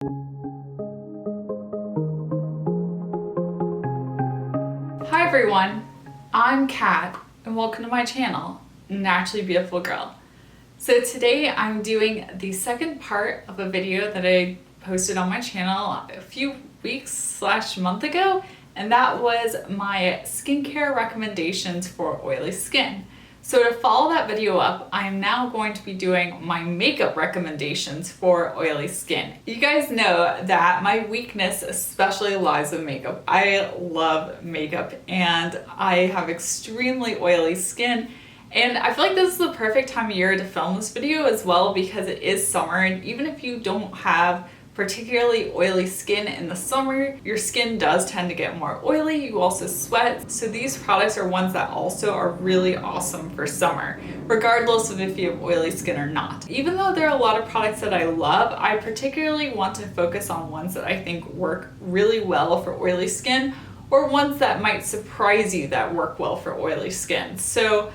Hi everyone, I'm Kat and welcome to my channel, Naturally Beautiful Girl. So today I'm doing the second part of a video that I posted on my channel a few weeks/month ago, and that was my skincare recommendations for oily skin. So to follow that video up, I'm now going to be doing my makeup recommendations for oily skin. You guys know that my weakness especially lies in makeup. I love makeup and I have extremely oily skin. And I feel like this is the perfect time of year to film this video as well because it is summer, and even if you don't have particularly oily skin in the summer, your skin does tend to get more oily. You also sweat. So these products are ones that also are really awesome for summer, regardless of if you have oily skin or not. Even though there are a lot of products that I love, I particularly want to focus on ones that I think work really well for oily skin, or ones that might surprise you that work well for oily skin. So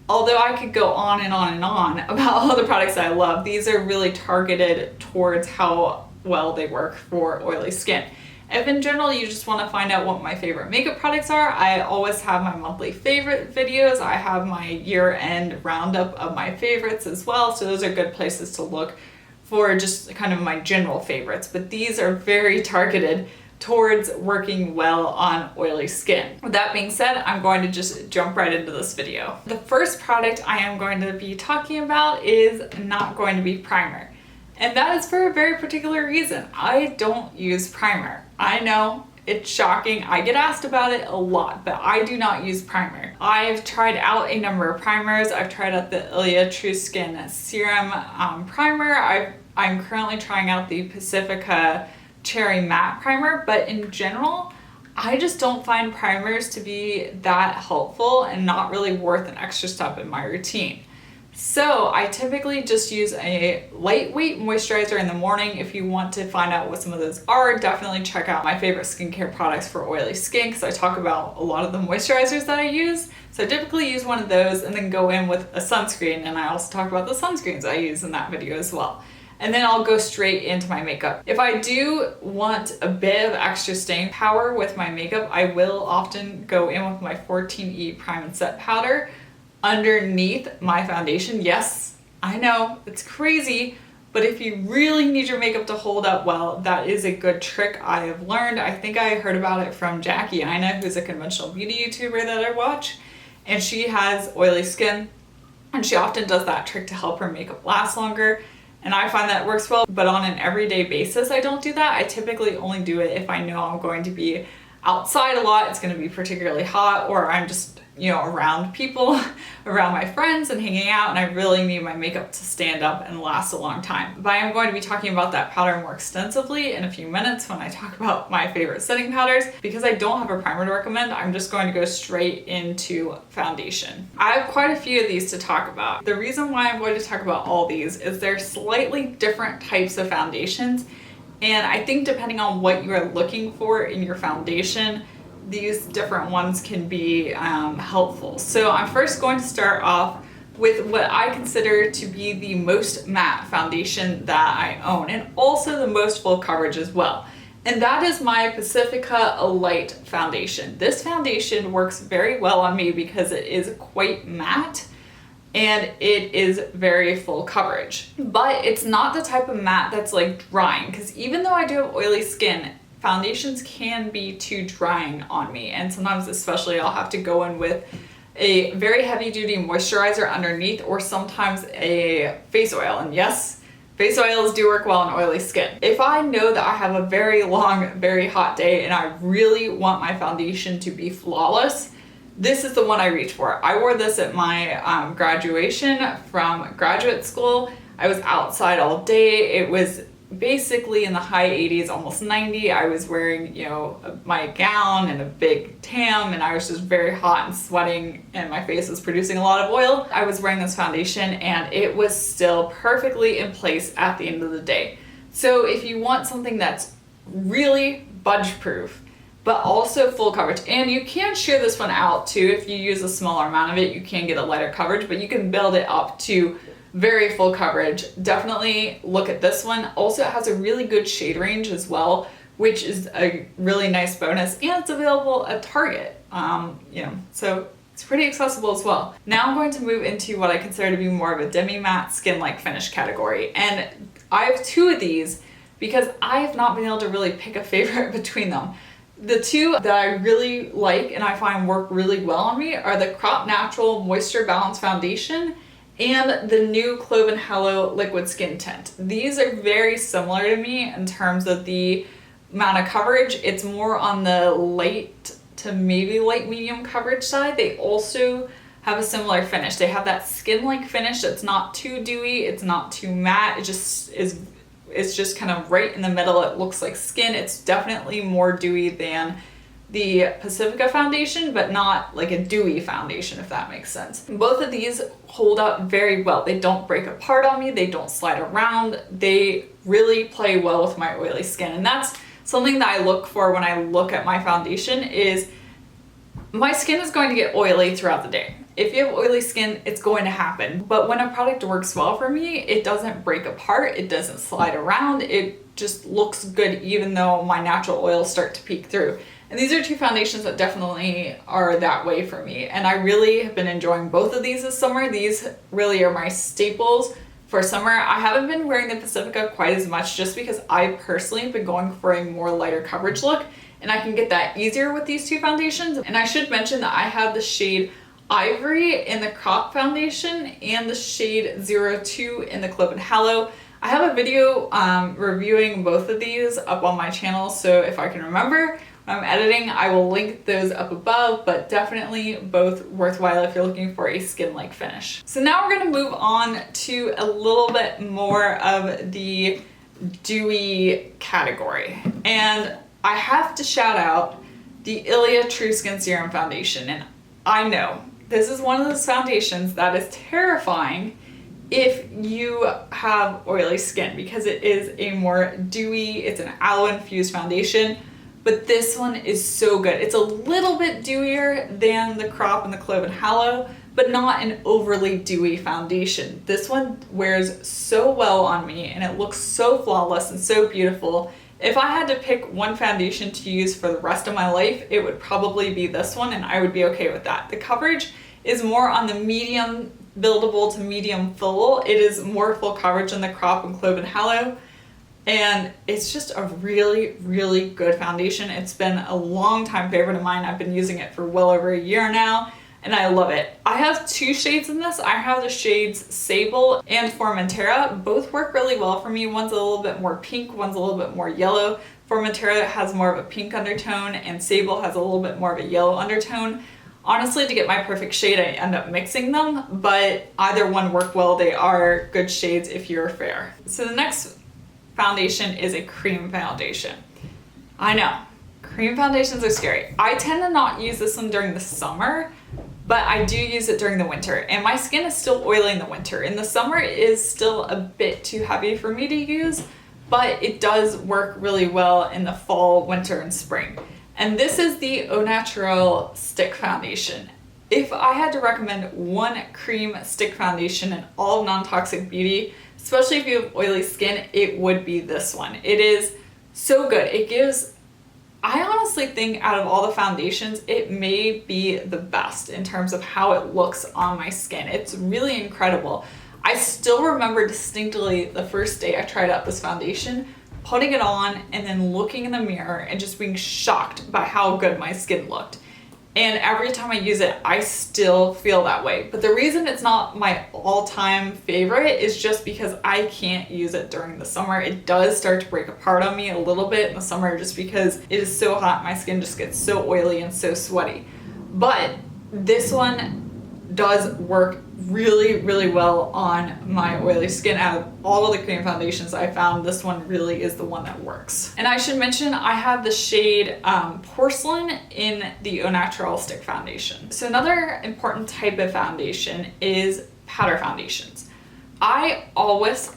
although I could go on and on and on about all the products I love, these are really targeted towards how well they work for oily skin. If in general you just want to find out what my favorite makeup products are, I always have my monthly favorite videos. I have my year-end roundup of my favorites as well, so those are good places to look for just kind of my general favorites. But these are very targeted towards working well on oily skin. With that being said, I'm going to just jump right into this video. The first product I am going to be talking about is not going to be primer. And that is for a very particular reason. I don't use primer. I know it's shocking. I get asked about it a lot, but I do not use primer. I've tried out a number of primers. I've tried out the Ilia True Skin Serum primer. I'm currently trying out the Pacifica Cherry Matte Primer, but in general, I just don't find primers to be that helpful and not really worth an extra step in my routine. So I typically just use a lightweight moisturizer in the morning. If you want to find out what some of those are, definitely check out my favorite skincare products for oily skin because I talk about a lot of the moisturizers that I use. So I typically use one of those and then go in with a sunscreen, and I also talk about the sunscreens I use in that video as well. And then I'll go straight into my makeup. If I do want a bit of extra staying power with my makeup, I will often go in with my 14E Prime and Set powder underneath my foundation. Yes, I know, it's crazy, but if you really need your makeup to hold up well, that is a good trick I have learned. I think I heard about it from Jackie Ina, who's a conventional beauty YouTuber that I watch, and she has oily skin, and she often does that trick to help her makeup last longer. And I find that it works well, but on an everyday basis, I don't do that. I typically only do it if I know I'm going to be outside a lot, it's going to be particularly hot, or I'm just, around people, around my friends and hanging out, and I really need my makeup to stand up and last a long time. But I am going to be talking about that powder more extensively in a few minutes when I talk about my favorite setting powders. Because I don't have a primer to recommend, I'm just going to go straight into foundation. I have quite a few of these to talk about. The reason why I'm going to talk about all these is they're slightly different types of foundations, and I think depending on what you are looking for in your foundation, these different ones can be helpful. So I'm first going to start off with what I consider to be the most matte foundation that I own, and also the most full coverage as well. And that is my Pacifica Light foundation. This foundation works very well on me because it is quite matte and it is very full coverage. But it's not the type of matte that's like drying, because even though I do have oily skin, foundations can be too drying on me, and sometimes especially I'll have to go in with a very heavy duty moisturizer underneath, or sometimes a face oil. And yes, face oils do work well on oily skin. If I know that I have a very long, very hot day and I really want my foundation to be flawless, this is the one I reach for. I wore this at my graduation from graduate school. I was outside all day. It was basically in the high 80s, almost 90. I was wearing, my gown and a big tam, and I was just very hot and sweating, and my face was producing a lot of oil. I was wearing this foundation and it was still perfectly in place at the end of the day. So if you want something that's really budge proof, but also full coverage, and you can shear this one out too. If you use a smaller amount of it, you can get a lighter coverage, but you can build it up to very full coverage. Definitely look at this one. Also, it has a really good shade range as well, which is a really nice bonus, and it's available at Target. So it's pretty accessible as well. Now I'm going to move into what I consider to be more of a demi-matte skin-like finish category. And I have two of these because I have not been able to really pick a favorite between them. The two that I really like and I find work really well on me are the Crop Natural Moisture Balance Foundation and the new Clove and Hallow Liquid Skin Tint. These are very similar to me in terms of the amount of coverage. It's more on the light to maybe light medium coverage side. They also have a similar finish. They have that skin-like finish that's not too dewy, it's not too matte, it's just kind of right in the middle. It looks like skin. It's definitely more dewy than the Pacifica foundation, but not like a dewy foundation, if that makes sense. Both of these hold up very well. They don't break apart on me, they don't slide around, they really play well with my oily skin. And that's something that I look for when I look at my foundation is my skin is going to get oily throughout the day. If you have oily skin, it's going to happen. But when a product works well for me, it doesn't break apart, it doesn't slide around, it just looks good even though my natural oils start to peek through. And these are two foundations that definitely are that way for me. And I really have been enjoying both of these this summer. These really are my staples for summer. I haven't been wearing the Pacifica quite as much just because I personally have been going for a more lighter coverage look, and I can get that easier with these two foundations. And I should mention that I have the shade Ivory in the Crop Foundation and the shade 02 in the Clove and Hallow. I have a video reviewing both of these up on my channel, so if I can remember when I'm editing, I will link those up above, but definitely both worthwhile if you're looking for a skin-like finish. So now we're gonna move on to a little bit more of the dewy category. And I have to shout out the Ilia True Skin Serum Foundation. And I know this is one of those foundations that is terrifying if you have oily skin because it is a more dewy, it's an aloe infused foundation, but this one is so good. It's a little bit dewier than the Crop and the Clove and Hallow, but not an overly dewy foundation. This one wears so well on me and it looks so flawless and so beautiful. If I had to pick one foundation to use for the rest of my life, it would probably be this one, and I would be okay with that. The coverage is more on the medium buildable to medium full. It is more full coverage than the Crop and Clove and Hallow, and it's just a really, really good foundation. It's been a long time favorite of mine. I've been using it for well over a year now, and I love it. I have two shades in this. I have the shades Sable and Formentera. Both work really well for me. One's a little bit more pink, one's a little bit more yellow. Formentera has more of a pink undertone, and Sable has a little bit more of a yellow undertone. Honestly, to get my perfect shade, I end up mixing them, but either one work well. They are good shades if you're fair. So the next foundation is a cream foundation. I know, cream foundations are scary. I tend to not use this one during the summer, but I do use it during the winter, and my skin is still oily in the winter. In the summer, it is still a bit too heavy for me to use, but it does work really well in the fall, winter, and spring. And this is the Au Naturel Stick Foundation. If I had to recommend one cream stick foundation in all of non-toxic beauty, especially if you have oily skin, it would be this one. It is so good. It gives, I honestly think out of all the foundations, it may be the best in terms of how it looks on my skin. It's really incredible. I still remember distinctly the first day I tried out this foundation, putting it on and then looking in the mirror and just being shocked by how good my skin looked. And every time I use it, I still feel that way. But the reason it's not my all-time favorite is just because I can't use it during the summer. It does start to break apart on me a little bit in the summer just because it is so hot. My skin just gets so oily and so sweaty. But this one does work really, really well on my oily skin. Out of all of the cream foundations I found, this one really is the one that works. And I should mention, I have the shade Porcelain in the Au Naturel Stick Foundation. So another important type of foundation is powder foundations. I always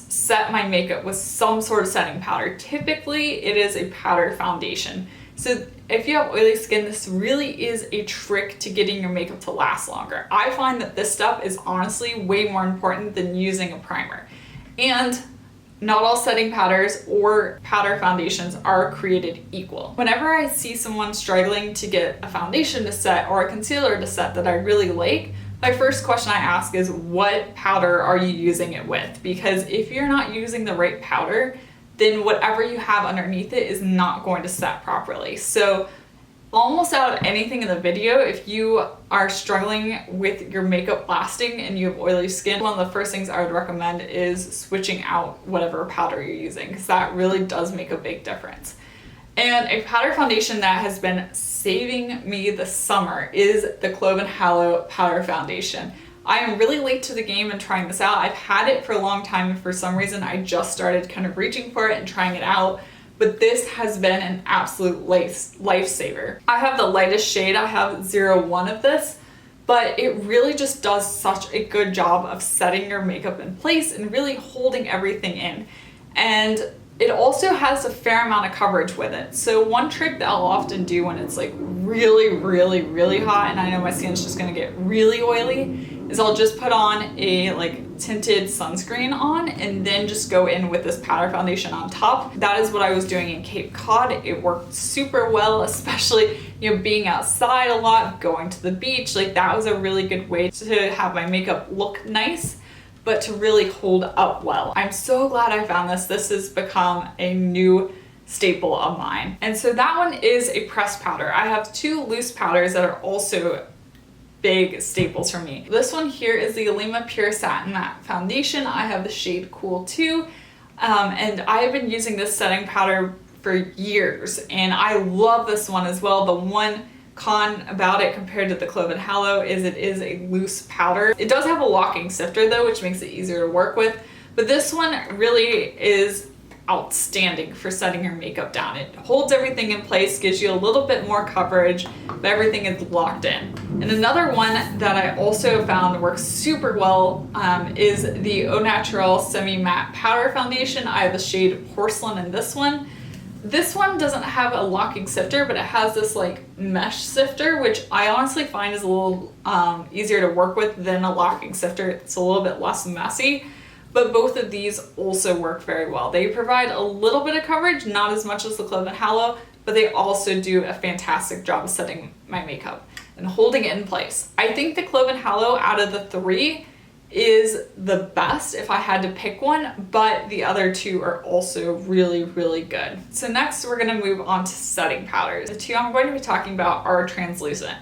set my makeup with some sort of setting powder. Typically, it is a powder foundation. So if you have oily skin, this really is a trick to getting your makeup to last longer. I find that this step is honestly way more important than using a primer. And not all setting powders or powder foundations are created equal. Whenever I see someone struggling to get a foundation to set or a concealer to set that I really like, my first question I ask is, what powder are you using it with? Because if you're not using the right powder, then whatever you have underneath it is not going to set properly. So almost out of anything in the video, if you are struggling with your makeup lasting and you have oily skin, one of the first things I would recommend is switching out whatever powder you're using, because that really does make a big difference. And a powder foundation that has been saving me this summer is the Clove and Hallow powder foundation. I am really late to the game in trying this out. I've had it for a long time, and for some reason I just started kind of reaching for it and trying it out. But this has been an absolute lifesaver. I have the lightest shade. I have 01 of this, but it really just does such a good job of setting your makeup in place and really holding everything in. And it also has a fair amount of coverage with it. So one trick that I'll often do when it's like really, really, really hot and I know my skin's just gonna get really oily is I'll just put on a like tinted sunscreen on and then just go in with this powder foundation on top. That is what I was doing in Cape Cod. It worked super well, especially, you know, being outside a lot, going to the beach. Like, that was a really good way to have my makeup look nice, but to really hold up well. I'm so glad I found this. This has become a new staple of mine. And so that one is a pressed powder. I have two loose powders that are also big staples for me. This one here is the Ilia Pure Satin Matte Foundation. I have the shade Cool 2, and I have been using this setting powder for years, and I love this one as well. The one con about it compared to the Clove and Hallow is it is a loose powder. It does have a locking sifter though, which makes it easier to work with, but this one really is outstanding for setting your makeup down. It holds everything in place, gives you a little bit more coverage, but everything is locked in. And another one that I also found works super well is the Au Naturel Semi-Matte Powder Foundation. I have the shade Porcelain in this one. This one doesn't have a locking sifter, but it has this like mesh sifter, which I honestly find is a little easier to work with than a locking sifter. It's a little bit less messy. But both of these also work very well. They provide a little bit of coverage, not as much as the Clove and Hallow, but they also do a fantastic job of setting my makeup and holding it in place. I think the Clove and Hallow out of the three is the best if I had to pick one, but the other two are also really, really good. So next we're gonna move on to setting powders. The two I'm going to be talking about are translucent.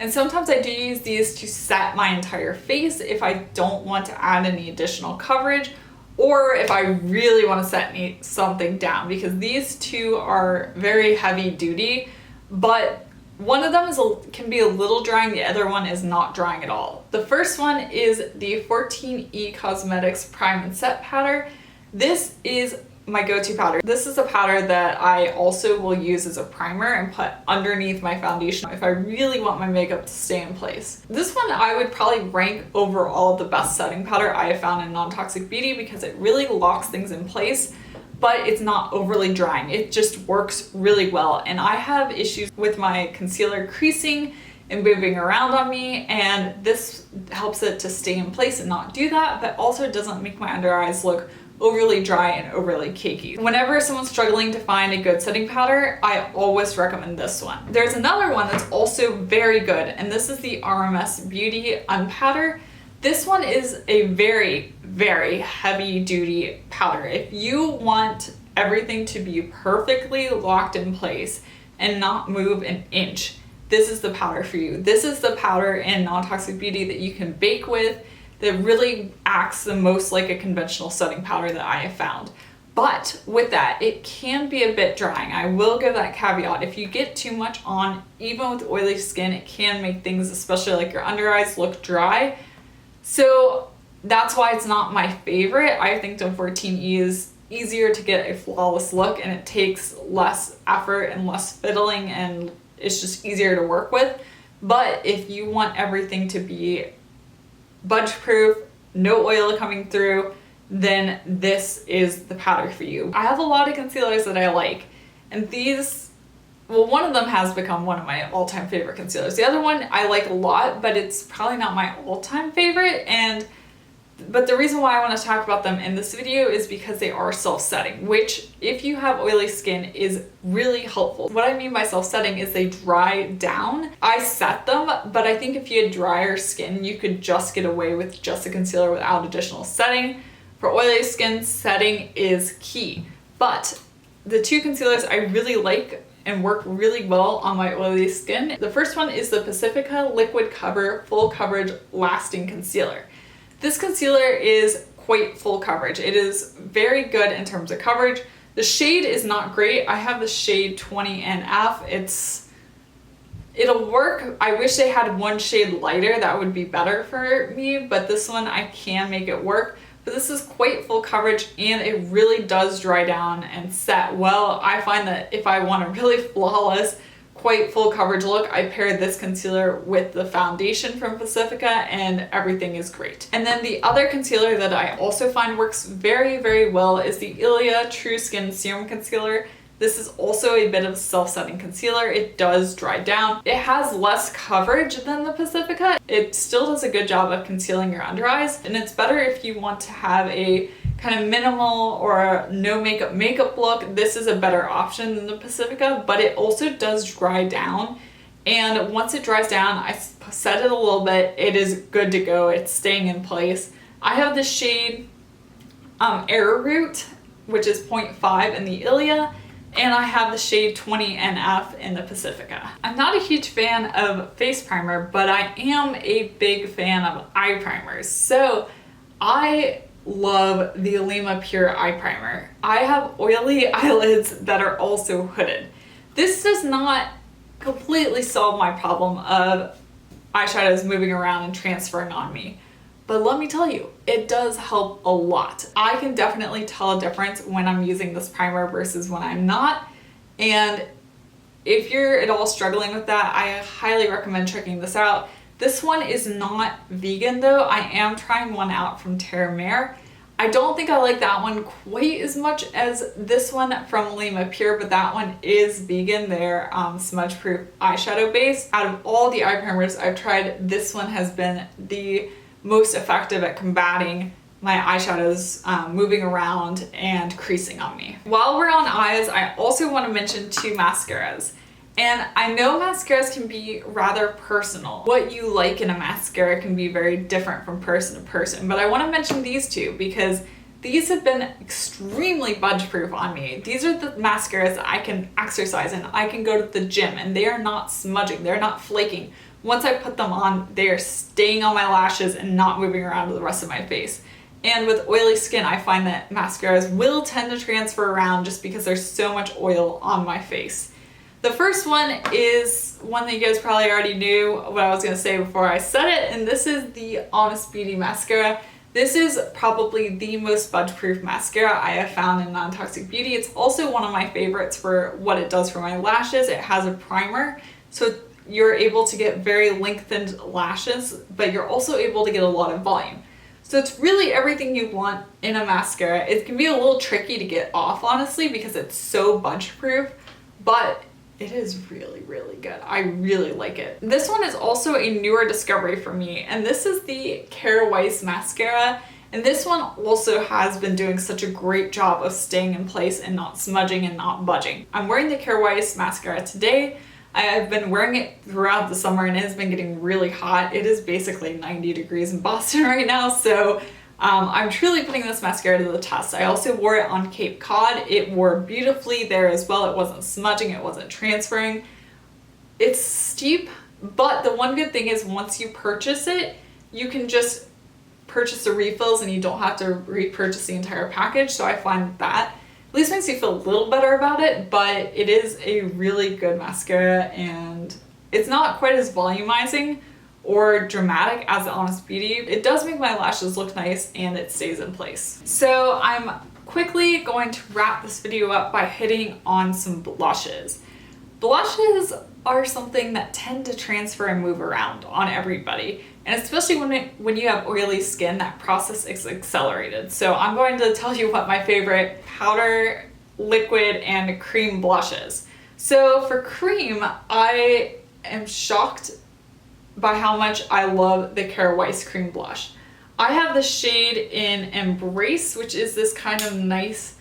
And sometimes I do use these to set my entire face if I don't want to add any additional coverage, or if I really want to set something down, because these two are very heavy duty, but one of them can be a little drying, the other one is not drying at all. The first one is the 14E Cosmetics Prime and Set Powder. This is my go-to powder. This is a powder that I also will use as a primer and put underneath my foundation if I really want my makeup to stay in place. This one I would probably rank over all of the best setting powder I have found in Nontoxic Beauty because it really locks things in place, but it's not overly drying. It just works really well. And I have issues with my concealer creasing and moving around on me, and this helps it to stay in place and not do that, but also doesn't make my under eyes look overly dry and overly cakey. Whenever someone's struggling to find a good setting powder, I always recommend this one. There's another one that's also very good, and this is the RMS Beauty Unpowder. This one is a very, very heavy duty powder. If you want everything to be perfectly locked in place and not move an inch, this is the powder for you. This is the powder in Nontoxic Beauty that you can bake with, that really acts the most like a conventional setting powder that I have found. But with that, it can be a bit drying. I will give that caveat. If you get too much on, even with oily skin, it can make things, especially like your under eyes, look dry. So that's why it's not my favorite. I think the 14E is easier to get a flawless look, and it takes less effort and less fiddling, and it's just easier to work with. But if you want everything to be budge proof, no oil coming through, then this is the powder for you. I have a lot of concealers that I like, and these well, one of them has become one of my all-time favorite concealers. The other one I like a lot, but it's probably not my all-time favorite. But the reason why I want to talk about them in this video is because they are self-setting, which if you have oily skin is really helpful. What I mean by self-setting is they dry down. I set them, but I think if you had drier skin, you could just get away with just a concealer without additional setting. For oily skin, setting is key. But the two concealers I really like and work really well on my oily skin. The first one is the Pacifica Liquid Cover Full Coverage Lasting Concealer. This concealer is quite full coverage. It is very good in terms of coverage. The shade is not great. I have the shade 20NF. It'll work. I wish they had one shade lighter. That would be better for me, but this one I can make it work. But this is quite full coverage and it really does dry down and set well. I find that if I want a really flawless, quite full coverage look, I pair this concealer with the foundation from Pacifica and everything is great. And then the other concealer that I also find works very, very well is the Ilia True Skin Serum Concealer. This is also a bit of self-setting concealer. It does dry down. It has less coverage than the Pacifica. It still does a good job of concealing your under eyes, and it's better if you want to have a kind of minimal or no makeup look. This is a better option than the Pacifica, but it also does dry down. And once it dries down, I set it a little bit, it is good to go. It's staying in place. I have the shade Arrowroot, which is 0.5 in the Ilia, and I have the shade 20NF in the Pacifica. I'm not a huge fan of face primer, but I am a big fan of eye primers. So I love the Ilia Pure Eye Primer. I have oily eyelids that are also hooded. This does not completely solve my problem of eyeshadows moving around and transferring on me. But let me tell you, it does help a lot. I can definitely tell a difference when I'm using this primer versus when I'm not. And if you're at all struggling with that, I highly recommend checking this out. This one is not vegan though. I am trying one out from Terre Mer. I don't think I like that one quite as much as this one from Ilia Pure, but that one is vegan. They're smudge proof eyeshadow base. Out of all the eye primers I've tried, this one has been the most effective at combating my eyeshadows moving around and creasing on me. While we're on eyes, I also want to mention two mascaras. And I know mascaras can be rather personal. What you like in a mascara can be very different from person to person, but I want to mention these two because these have been extremely budge proof on me. These are the mascaras that I can exercise in. I can go to the gym and they are not smudging, they're not flaking. Once I put them on, they are staying on my lashes and not moving around to the rest of my face. And with oily skin, I find that mascaras will tend to transfer around just because there's so much oil on my face. The first one is one that you guys probably already knew what I was going to say before I said it, and this is the Honest Beauty Mascara. This is probably the most budge-proof mascara I have found in Nontoxic Beauty. It's also one of my favorites for what it does for my lashes. It has a primer, so you're able to get very lengthened lashes, but you're also able to get a lot of volume. So it's really everything you want in a mascara. It can be a little tricky to get off, honestly, because it's so budge-proof, but it is really, really good. I really like it. This one is also a newer discovery for me, and this is the Weis mascara. And this one also has been doing such a great job of staying in place and not smudging and not budging. I'm wearing the Weis mascara today. I've been wearing it throughout the summer and it has been getting really hot. It is basically 90 degrees in Boston right now, so I'm truly putting this mascara to the test. I also wore it on Cape Cod. It wore beautifully there as well. It wasn't smudging, it wasn't transferring. It's steep, but the one good thing is once you purchase it, you can just purchase the refills and you don't have to repurchase the entire package. So I find that at least makes you feel a little better about it, but it is a really good mascara and it's not quite as volumizing or dramatic as the Honest Beauty. It does make my lashes look nice and it stays in place. So I'm quickly going to wrap this video up by hitting on some blushes. Blushes are something that tend to transfer and move around on everybody. And especially when you have oily skin, that process is accelerated. So I'm going to tell you what my favorite powder, liquid, and cream blush is. So for cream, I am shocked by how much I love the Kjaer Weis cream blush. I have the shade in Embrace, which is this kind of nice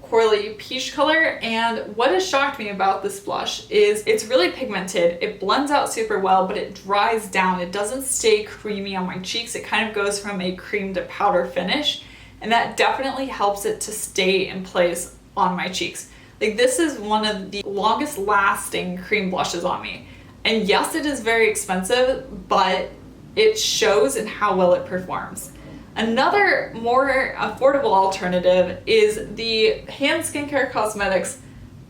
corally peach color, and what has shocked me about this blush is it's really pigmented. It blends out super well, but it dries down. It doesn't stay creamy on my cheeks. It kind of goes from a cream to powder finish, and that definitely helps it to stay in place on my cheeks. Like, this is one of the longest lasting cream blushes on me. And yes, it is very expensive, but it shows in how well it performs. Another more affordable alternative is the Hand Skincare Cosmetics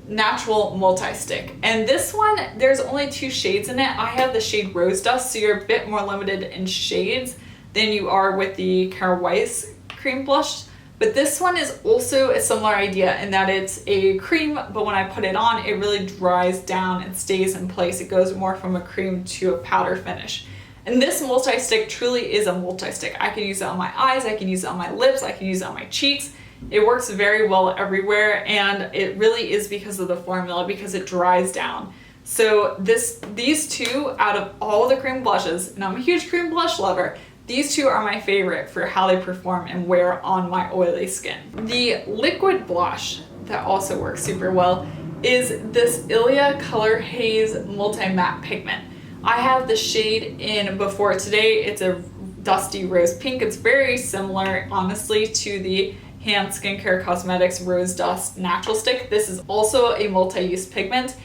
Natural Multi-Stick. And this one, there's only 2 shades in it. I have the shade Rose Dust, so you're a bit more limited in shades than you are with the Kjaer Weis cream blush. But this one is also a similar idea in that it's a cream, but when I put it on, it really dries down and stays in place. It goes more from a cream to a powder finish. And this multi-stick truly is a multi-stick. I can use it on my eyes, I can use it on my lips, I can use it on my cheeks. It works very well everywhere, and it really is because of the formula, because it dries down. So these 2 out of all the cream blushes, and I'm a huge cream blush lover, these 2 are my favorite for how they perform and wear on my oily skin. The liquid blush that also works super well is this Ilia Color Haze Multi-Matte Pigment. I have the shade in Before Today. It's a dusty rose pink. It's very similar, honestly, to the Hand Skincare Cosmetics Rose Dust Natural Stick. This is also a multi-use pigment,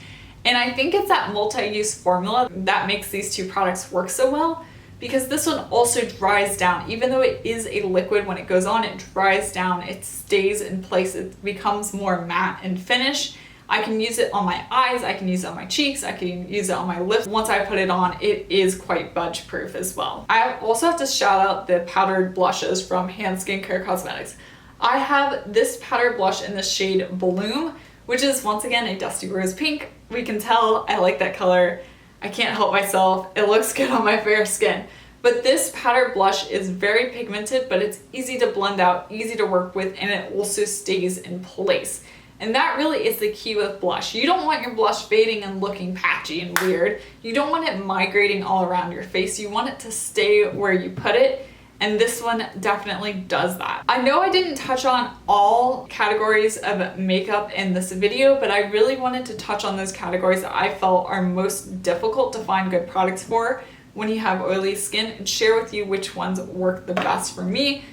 and I think it's that multi-use formula that makes these 2 products work so well, because this one also dries down. Even though it is a liquid, when it goes on, it dries down, it stays in place, it becomes more matte in finish. I can use it on my eyes, I can use it on my cheeks, I can use it on my lips. Once I put it on, it is quite budge proof as well. I also have to shout out the powdered blushes from Hand Skincare Cosmetics. I have this powdered blush in the shade Bloom, which is once again a dusty rose pink. We can tell I like that color. I can't help myself. It looks good on my fair skin. But this powdered blush is very pigmented, but it's easy to blend out, easy to work with, and it also stays in place. And that really is the key with blush. You don't want your blush fading and looking patchy and weird. You don't want it migrating all around your face. You want it to stay where you put it. And this one definitely does that. I know I didn't touch on all categories of makeup in this video, but I really wanted to touch on those categories that I felt are most difficult to find good products for when you have oily skin, and share with you which ones work the best for me.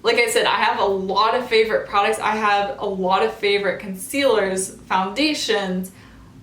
Like I said, I have a lot of favorite products. I have a lot of favorite concealers, foundations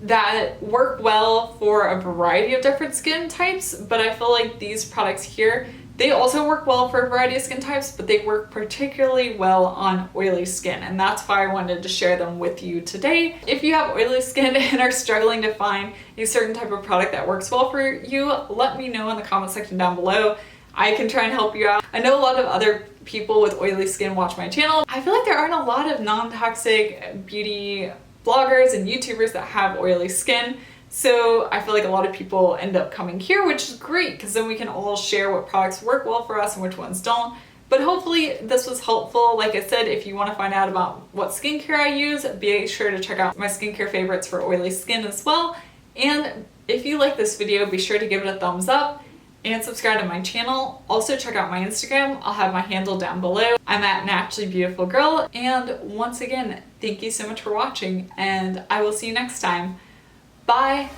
that work well for a variety of different skin types, but I feel like these products here, they also work well for a variety of skin types, but they work particularly well on oily skin, and that's why I wanted to share them with you today. If you have oily skin and are struggling to find a certain type of product that works well for you, let me know in the comment section down below. I can try and help you out. I know a lot of other people with oily skin watch my channel. I feel like there aren't a lot of non-toxic beauty bloggers and YouTubers that have oily skin. So I feel like a lot of people end up coming here, which is great because then we can all share what products work well for us and which ones don't. But hopefully this was helpful. Like I said, if you want to find out about what skincare I use, be sure to check out my skincare favorites for oily skin as well. And if you like this video, be sure to give it a thumbs up and subscribe to my channel. Also check out my Instagram. I'll have my handle down below. I'm at naturallybeautifulgirl. And once again, thank you so much for watching, and I will see you next time. Bye!